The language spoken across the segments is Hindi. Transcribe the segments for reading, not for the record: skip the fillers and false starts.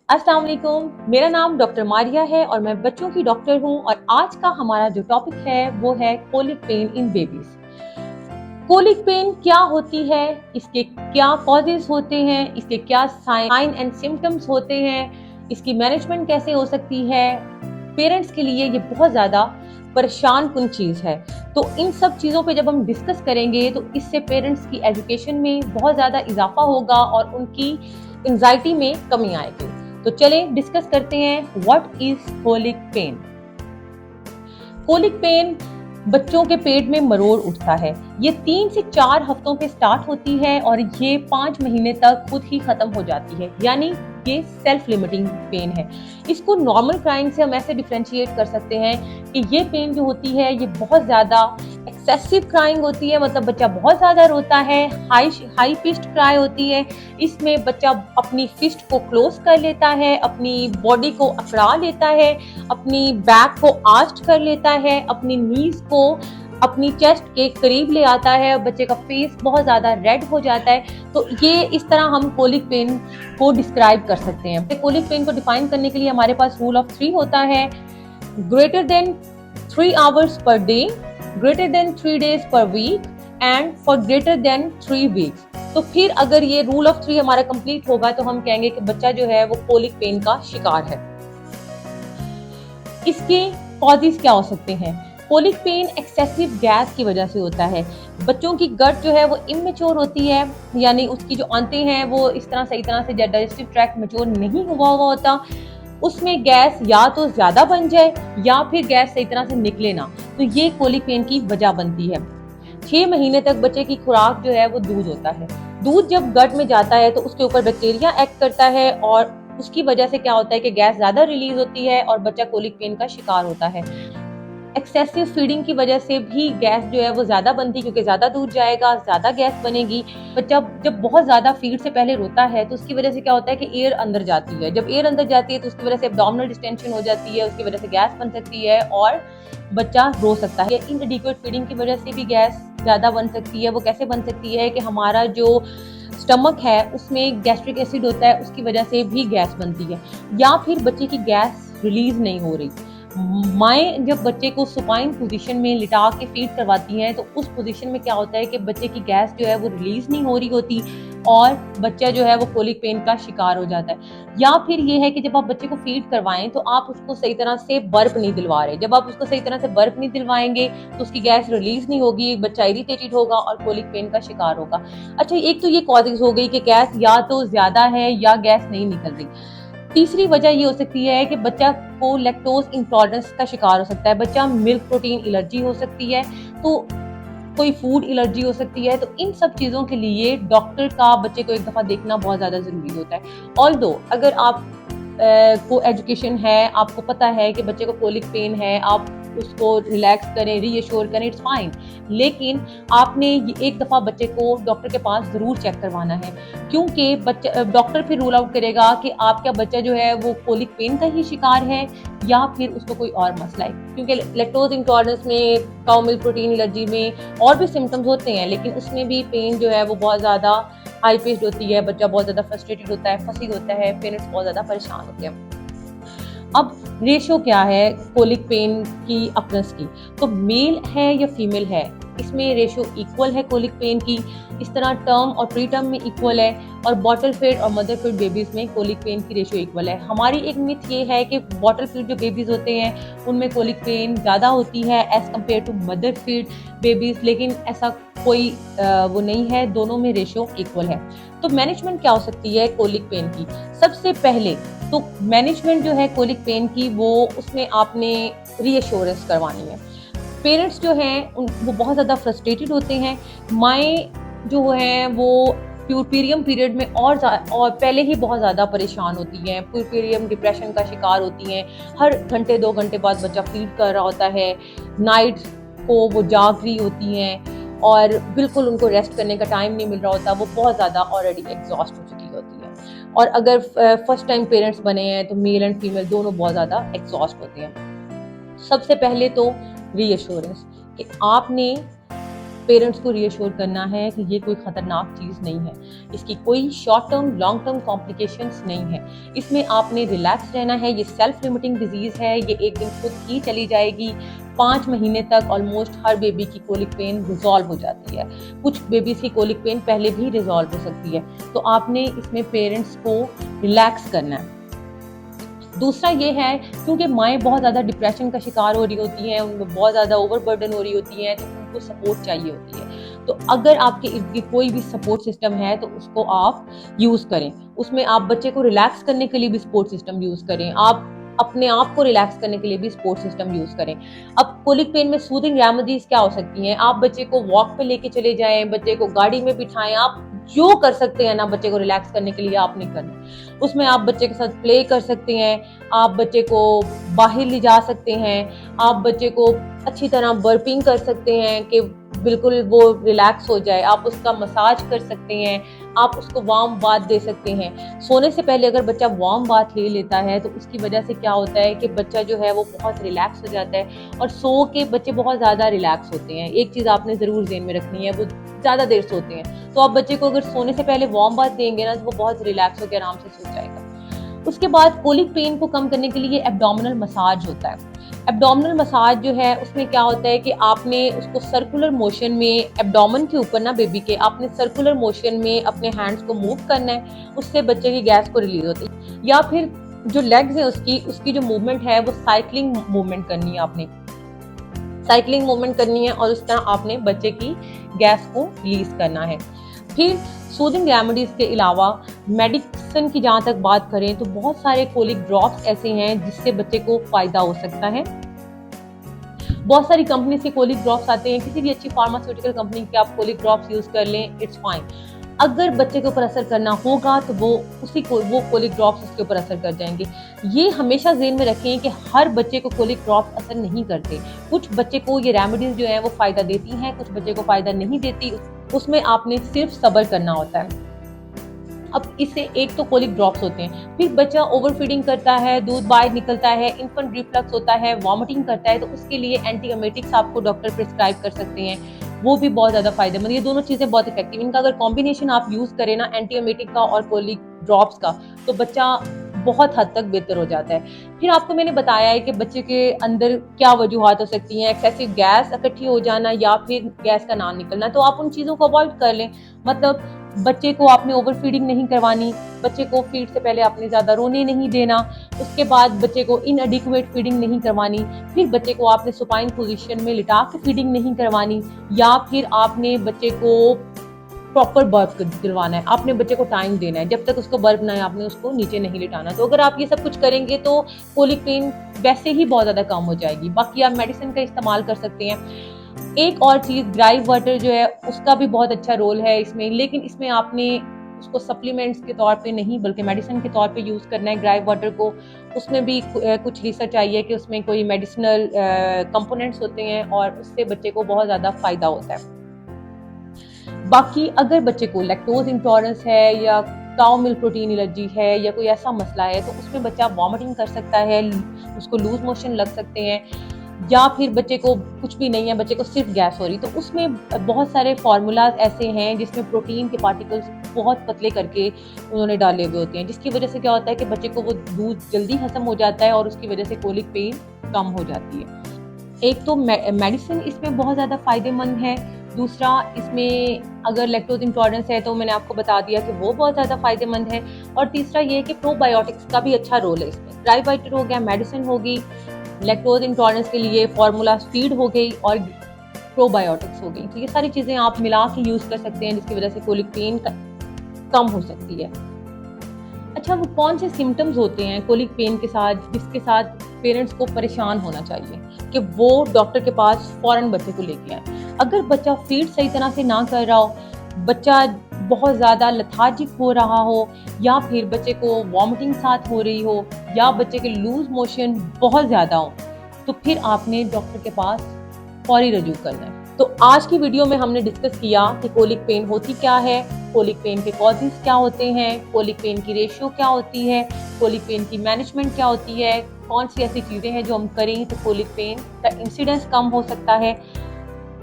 अस्सलाम वालेकुम, मेरा नाम डॉक्टर मारिया है और मैं बच्चों की डॉक्टर हूँ। और आज का हमारा जो टॉपिक है वो है colic pain in babies. Colic pen क्या होती है, इसके क्या कॉजेज होते हैं, इसके क्या साइन एंड सिम्टम्स होते हैं, इसकी मैनेजमेंट कैसे हो सकती है। पेरेंट्स के लिए ये बहुत ज़्यादा परेशान कुन चीज़ है। तो इन सब चीज़ों पे जब हम डिस्कस करेंगे तो इससे पेरेंट्स की एजुकेशन में बहुत ज़्यादा इजाफा होगा और उनकी एंजाइटी में कमी आएगी। तो चलें डिस्कस करते हैं what is colic pen. Colic pen बच्चों के पेट में मरोड़ उठता है। ये 3 से 4 हफ्तों पे स्टार्ट होती है और ये 5 महीने तक खुद ही खत्म हो जाती है, यानी ये सेल्फ लिमिटिंग पेन है। इसको नॉर्मल क्राइंग से हम ऐसे डिफ्रेंशिएट कर सकते हैं कि ये पेन जो होती है ये बहुत ज़्यादा एक्सेसिव क्राइंग होती है, मतलब बच्चा बहुत ज़्यादा रोता है। हाई पिच्ड क्राई होती है। इसमें बच्चा अपनी फिस्ट को क्लोज कर लेता है, अपनी बॉडी को अकड़ा लेता है, अपनी बैक को आस्ट कर लेता है, अपनी नीज को अपनी चेस्ट के करीब ले आता है। बच्चे का फेस बहुत ज़्यादा रेड हो जाता है। तो ये इस तरह हम कोलिक पेन को डिस्क्राइब कर सकते हैं। कोलिक पेन को डिफाइन करने के लिए हमारे पास रूल ऑफ 3 होता है। Greater than 3 hours per day, greater than 3 days per week and for greater than 3 weeks. तो फिर अगर ये रूल ऑफ 3 हमारा कंप्लीट होगा तो हम कहेंगे कि बच्चा जो है वो कोलिक पेन का शिकार है। इसके कॉजेज क्या हो सकते हैं? कोलिक पेन एक्सेसिव गैस की वजह से होता है। बच्चों की गट जो है वो इमेच्योर होती है, यानी उसकी जो आंतें हैं वो इस तरह सही तरह से डाइजेस्टिव ट्रैक्ट मैच्योर नहीं हुआ होता। उसमें गैस या तो ज्यादा बन जाए या फिर गैस सही तरह से निकले ना, तो ये कोलिक पेन की वजह बनती है। 6 महीने तक बच्चे की खुराक जो है वो दूध होता है। दूध जब गट में जाता है तो उसके ऊपर बैक्टीरिया एक्ट करता है और उसकी वजह से क्या होता है कि गैस ज्यादा रिलीज होती है और बच्चा कोलिक पेन का शिकार होता है। एक्सेसिव फीडिंग की वजह से भी गैस जो है वो ज्यादा बनती है, क्योंकि ज्यादा दूध जाएगा ज्यादा गैस बनेगी। बच्चा जब बहुत ज्यादा फीड से पहले रोता है तो उसकी वजह से क्या होता है कि एयर अंदर जाती है। जब एयर अंदर जाती है तो उसकी वजह से एब्डोमिनल डिस्टेंशन हो जाती है, उसकी वजह से गैस बन सकती है और बच्चा रो सकता है। इनएडिक्वेट फीडिंग की वजह से भी गैस ज्यादा बन सकती है। वो कैसे बन सकती है कि हमारा जो स्टमक है उसमें गैस्ट्रिक एसिड होता है, उसकी वजह से भी गैस बनती है। या फिर बच्चे की गैस रिलीज नहीं हो रही। माएँ जब बच्चे को सुपाइन पोजीशन में लिटा के फीड करवाती हैं तो उस पोजीशन में क्या होता है कि बच्चे की गैस जो है वो रिलीज नहीं हो रही होती और बच्चा जो है वो कोलिक पेन का शिकार हो जाता है। या फिर ये है कि जब आप बच्चे को फीड करवाएं तो आप उसको सही तरह से बर्फ नहीं दिलवा रहे। जब आप उसको सही तरह से बर्फ नहीं दिलवाएंगे तो उसकी गैस रिलीज नहीं होगी, बच्चा इरिटेटेड होगा और कोलिक पेन का शिकार होगा। अच्छा, एक तो ये कॉजेज हो गई कि गैस या तो ज्यादा है या गैस नहीं निकल रही। तीसरी वजह ये हो सकती है कि बच्चा को लैक्टोज इंटॉलरेंस का शिकार हो सकता है। बच्चा मिल्क प्रोटीन एलर्जी हो सकती है, तो कोई फूड एलर्जी हो सकती है। तो इन सब चीज़ों के लिए डॉक्टर का बच्चे को एक दफ़ा देखना बहुत ज़्यादा ज़रूरी होता है। ऑल्दो अगर आप को एजुकेशन है, आपको पता है कि बच्चे को कोलिक पेन है, आप उसको रिलैक्स करें, रीएश्योर करें, इट्स फाइन। लेकिन आपने एक दफ़ा बच्चे को डॉक्टर के पास ज़रूर चेक करवाना है, क्योंकि बच्चा डॉक्टर फिर रूल आउट करेगा कि आपका बच्चा जो है वो कोलिक पेन का ही शिकार है या फिर उसको कोई और मसला है। क्योंकि लैक्टोज इंटॉलरेंस में, काउ मिल्क प्रोटीन एलर्जी में और भी सिम्टम्स होते हैं, लेकिन उसमें भी पेन जो है वो बहुत ज़्यादा हाई पेस्ड होती है। बच्चा बहुत ज़्यादा फ्रस्ट्रेटेड होता है, फंसी होता है, पेरेंट्स बहुत ज़्यादा परेशान होते हैं। अब रेशो क्या है कोलिक पेन की अपनेस की? तो मेल है या फीमेल है, इसमें रेशो इक्वल है कोलिक पेन की। इस तरह टर्म और प्री टर्म में इक्वल है और बॉटल फीड और मदर फीड बेबीज में कोलिक पेन की रेशो इक्वल है। हमारी एक मिथ ये है कि बॉटल फीड जो बेबीज होते हैं उनमें कोलिक पेन ज़्यादा होती है as compare to mother feed babies, लेकिन ऐसा कोई वो नहीं है, दोनों में रेशो इक्वल है। तो मैनेजमेंट क्या हो सकती है कोलिक पेन की? सबसे पहले तो मैनेजमेंट जो है कोलिक पेन की, वो उसमें आपने रीएश्योरेंस करवानी है। पेरेंट्स जो हैं वो बहुत ज़्यादा फ्रस्ट्रेटेड होते हैं। माएँ जो हैं वो प्यूर्पेरियम पीरियड में और पहले ही बहुत ज़्यादा परेशान होती हैं। प्यूर्पेरियम डिप्रेशन का शिकार होती हैं। हर घंटे 2 घंटे बाद बच्चा फीड कर रहा होता है, नाइट को वो जाग रही होती हैं और बिल्कुल उनको रेस्ट करने का टाइम नहीं मिल रहा होता। वो बहुत ज़्यादा ऑलरेडी एग्जॉस्ट हो चुकी होती है। और अगर फर्स्ट टाइम पेरेंट्स बने हैं तो मेल एंड फीमेल दोनों बहुत ज़्यादा एग्जॉस्ट होते हैं। सबसे पहले तो रीएश्योरेंस कि आपने पेरेंट्स को रीअश्योर करना है कि ये कोई ख़तरनाक चीज़ नहीं है, इसकी कोई short term long term complications नहीं है, इसमें आपने रिलैक्स रहना है। ये सेल्फ लिमिटिंग डिजीज़ है, ये एक दिन खुद ही चली जाएगी। 5 महीने तक ऑलमोस्ट हर बेबी की कोलिक पेन रिजॉल्व हो जाती है। कुछ बेबीज़ की कोलिक पेन पहले भी रिजॉल्व हो सकती है, तो आपने इसमें पेरेंट्स को रिलैक्स करना है। दूसरा ये है, क्योंकि माएँ बहुत ज़्यादा डिप्रेशन का शिकार हो रही होती हैं, उनमें बहुत ज़्यादा ओवरबर्डन हो रही होती हैं, तो उनको सपोर्ट चाहिए होती है। तो अगर आपके इर्द-गिर्द कोई भी सपोर्ट सिस्टम है तो उसको आप यूज़ करें। उसमें आप बच्चे को रिलैक्स करने के लिए भी सपोर्ट सिस्टम यूज़ करें। आप अपने आप को रिलैक्स करने के लिए भी सपोर्ट सिस्टम यूज़ करें। अब कोलिक पेन में सूदिंग रेमेडीज़ क्या हो सकती हैं? आप बच्चे को वॉक पे लेके चले जाएँ, बच्चे को गाड़ी में बिठाएँ, आप जो कर सकते हैं ना बच्चे को रिलैक्स करने के लिए आपने करना है। उसमें आप बच्चे के साथ प्ले कर सकते हैं, आप बच्चे को बाहर ले जा सकते हैं, आप बच्चे को अच्छी तरह बर्पिंग कर सकते हैं कि बिल्कुल वो रिलैक्स हो जाए, आप उसका मसाज कर सकते हैं, आप उसको वार्म बाथ दे सकते हैं। सोने से पहले अगर बच्चा वार्म बाथ ले लेता है तो उसकी वजह से क्या होता है कि बच्चा जो है वो बहुत रिलैक्स हो जाता है, और सो के बच्चे बहुत ज़्यादा रिलैक्स होते हैं। एक चीज़ आपने ज़रूर ज़हन में रखनी है, वो ज़्यादा देर सोते हैं, तो आप बच्चे को अगर सोने से पहले वार्म बाथ देंगे ना तो वो बहुत रिलैक्स होकर आराम से सो जाएगा। उसके बाद कोलिक पेन को कम करने के लिए एब्डोमिनल मसाज होता है। एब्डोमिनल मसाज जो है उसमें क्या होता है कि आपने उसको सर्कुलर मोशन में एब्डोमेन के ऊपर ना बेबी के आपने सर्कुलर मोशन में अपने हैंड्स को मूव करना है, उससे बच्चे की गैस को रिलीज होती है। या फिर जो लेग्स है उसकी जो मूवमेंट है वो साइकिलिंग मूवमेंट करनी है, आपने साइकिलिंग मूवमेंट करनी है और उस तरह आपने बच्चे की गैस को रिलीज करना है। फिर सूदिंग रेमेडीज के अलावा मेडिसिन की जहाँ तक बात करें तो बहुत सारे कोलिक ड्रॉप्स ऐसे हैं जिससे बच्चे को फायदा हो सकता है। बहुत सारी कंपनी से कोलिक ड्रॉप्स आते हैं, किसी भी अच्छी फार्मास्यूटिकल कंपनी के आप कोलिक ड्रॉप्स यूज कर लें, इट्स फाइन। अगर बच्चे के ऊपर असर करना होगा तो वो कोलिक ड्रॉप्स उसके ऊपर असर कर जाएंगे। ये हमेशा ज़हन में रखें कि हर बच्चे को कोलिक ड्रॉप्स असर नहीं करते। कुछ बच्चे को ये रेमेडीज जो है वो फायदा देती हैं, कुछ बच्चे को फायदा नहीं देती, उसमें आपने सिर्फ सब्र करना होता है। अब इससे एक तो कोलिक ड्रॉप्स होते हैं, फिर बच्चा ओवर फीडिंग करता है, दूध बाहर निकलता है, इन्फेंट रिफ्लक्स होता है, वॉमिटिंग करता है, तो उसके लिए एंटी एमेटिक्स आपको डॉक्टर प्रिस्क्राइब कर सकते हैं, वो भी बहुत ज़्यादा फायदेमंद। ये दोनों चीज़ें बहुत इफेक्टिव, इनका अगर कॉम्बिनेशन आप यूज़ करें ना एंटी एमेटिक का और कोलिक ड्रॉप्स का, तो बच्चा बहुत हद तक बेहतर हो जाता है। फिर आपको मैंने बताया है कि बच्चे के अंदर क्या वजूहात हो सकती हैं, एक्सेसिव गैस इकट्ठी हो जाना या फिर गैस का ना निकलना, तो आप उन चीज़ों को अवॉइड कर लें। मतलब बच्चे को आपने ओवर फीडिंग नहीं करवानी, बच्चे को फीड से पहले आपने ज़्यादा रोने नहीं देना, उसके बाद बच्चे को इनएडिक्वेट फीडिंग नहीं करवानी, फिर बच्चे को आपने सुपाइन पोजीशन में लिटा के फीडिंग नहीं करवानी, या फिर आपने बच्चे को प्रॉपर बर्प दिलवाना है, आपने बच्चे को टाइम देना है, जब तक उसको बर्प ना है आपने उसको नीचे नहीं लिटाना। तो अगर आप ये सब कुछ करेंगे तो कोलिक पेन वैसे ही बहुत ज़्यादा कम हो जाएगी। बाकी आप मेडिसिन का इस्तेमाल कर सकते हैं। एक और चीज़, ग्राइव वाटर जो है उसका भी बहुत अच्छा रोल है इसमें, लेकिन इसमें आपने उसको सप्लीमेंट्स के तौर पे नहीं बल्कि मेडिसिन के तौर पे यूज़ करना है ग्राइव वाटर को। उसमें भी कुछ रिसर्च आई है कि उसमें कोई मेडिसिनल कंपोनेंट्स होते हैं और उससे बच्चे को बहुत ज़्यादा फ़ायदा होता है। बाकी अगर बच्चे को लैक्टोज इंटॉलरेंस है या काउ मिल्क प्रोटीन एलर्जी है या कोई ऐसा मसला है तो उसमें बच्चा वॉमिटिंग कर सकता है, उसको लूज मोशन लग सकते हैं, या फिर बच्चे को कुछ भी नहीं है, बच्चे को सिर्फ गैस हो रही, तो उसमें बहुत सारे फार्मूलाज ऐसे हैं जिसमें प्रोटीन के पार्टिकल्स बहुत पतले करके उन्होंने डाले हुए होते हैं, जिसकी वजह से क्या होता है कि बच्चे को वो दूध जल्दी खत्म हो जाता है और उसकी वजह से कोलिक पेन कम हो जाती है। एक तो मेडिसिन इसमें बहुत ज़्यादा फ़ायदेमंद है, दूसरा इसमें अगर लैक्टोज इंटॉलरेंस है तो मैंने आपको बता दिया कि वो बहुत ज़्यादा फ़ायदेमंद है, और तीसरा ये है कि प्रोबायोटिक्स का भी अच्छा रोल है इसमें। ड्राई वाइटर हो गया, मेडिसिन होगी, लैक्टोज इंटॉलरेंस के लिए फार्मूला फीड हो गई और प्रोबायोटिक्स हो गई, तो ये सारी चीज़ें आप मिला के यूज़ कर सकते हैं जिसकी वजह से कोलिक पेन कम हो सकती है। अच्छा, वो कौन से सिम्टम्स होते हैं कोलिक पेन के साथ जिसके साथ पेरेंट्स को परेशान होना चाहिए कि वो डॉक्टर के पास फ़ौरन बच्चे को लेके आए? अगर बच्चा फीड सही तरह से ना कर रहा हो, बच्चा बहुत ज़्यादा लेथार्जिक हो रहा हो, या फिर बच्चे को वॉमिटिंग साथ हो रही हो, या बच्चे के लूज मोशन बहुत ज़्यादा हो, तो फिर आपने डॉक्टर के पास फौरी रजू करना है। तो आज की वीडियो में हमने डिस्कस किया कि कोलिक पेन होती क्या है, कोलिक पेन के कॉजेज़ क्या होते हैं, कोलिक पेन की रेशियो क्या होती है, कोलिक पेन की मैनेजमेंट क्या होती है, कौन सी ऐसी चीज़ें हैं जो हम करें तो कोलिक पेन का इंसिडेंस कम हो सकता है।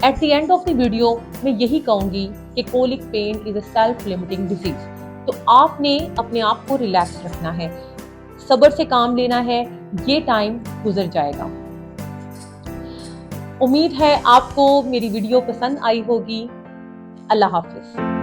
At the end of the video मैं यही कहूँगी कि colic pen is a self limiting disease. तो आपने अपने आप को रिलैक्स रखना है, सब्र से काम लेना है, ये टाइम गुजर जाएगा। उम्मीद है आपको मेरी वीडियो पसंद आई होगी। अल्लाह हाफिज।